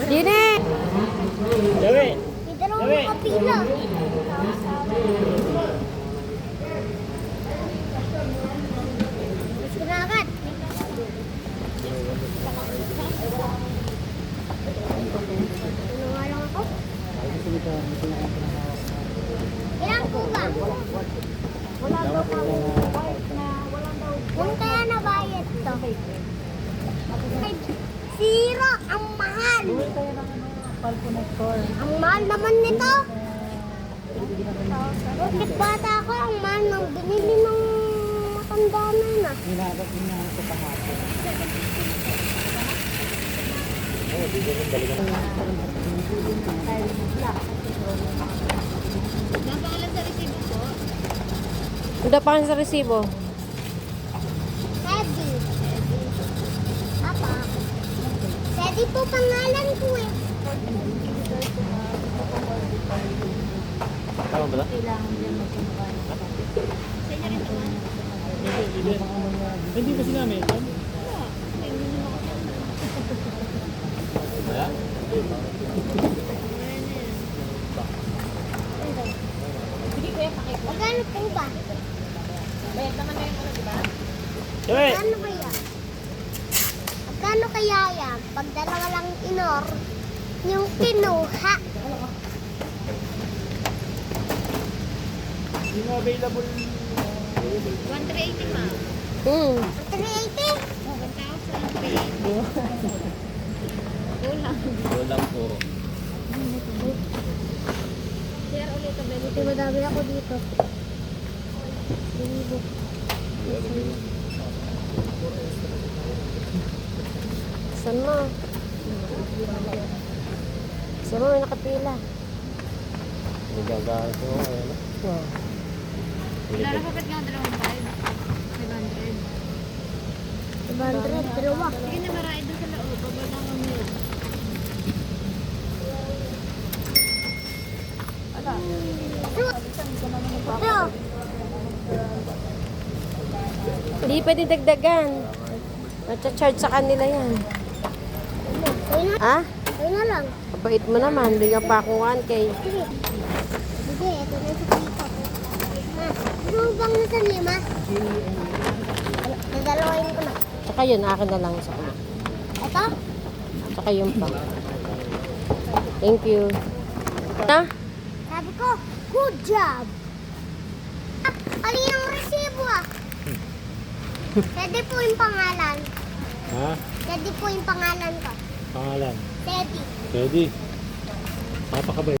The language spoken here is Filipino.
Dine! Gawi! May dalawang kapila. Gusto na agad. Ano nga lang ako? Ilan po ba? Wala daw pa. Kung kaya nabayad to. Zero! Ang mahal! Ang mahal naman nito. Bakit bata ako, ang mahal ng binili ng matanda na yun ah. Hinagat niya ako kahapon. Hindi pa sa resibo. Teddy. Apa? Teddy po pangalan ko eh. Tama ba ito? Hindi ba sinamin? Wala? Magkano po ba? Gawi! Magkano kaya? Magkano kaya yan? Pag dalawa lang inor, yung kinuha. Yung available. 1,380 ma. 380? 1,380. Kulang. Walang po. Share ulit ka, Beli. Ito madami ako dito. Libo. Saan mo? Saan mo may nakapila? Nagagawa ko. Ayan na. Wow. Lalapapit nga 200. 500. 200, dalawa. Sige na, maray doon sa loob. Bababa mo yun. Ito. Hindi pwede dagdagan. Matcha-charge sa kanila yan. Ayun na. Ha? Ayun na lang. Kapait mo naman. Hindi ka pa kuhaan kay... Sige. Sige, ito na sa dito. Ano bang nasa 5? Nadalawain ko na. Tsaka yun, akin na lang sa kuma. Ito? Tsaka yun pa. Thank you. Ha? Sabi ko, good job. Alin ang resibo ah. Pwede po yung pangalan. Ha? Pwede po yung pangalan ko. Pangalan. Teddy. Pwede. Papakabay.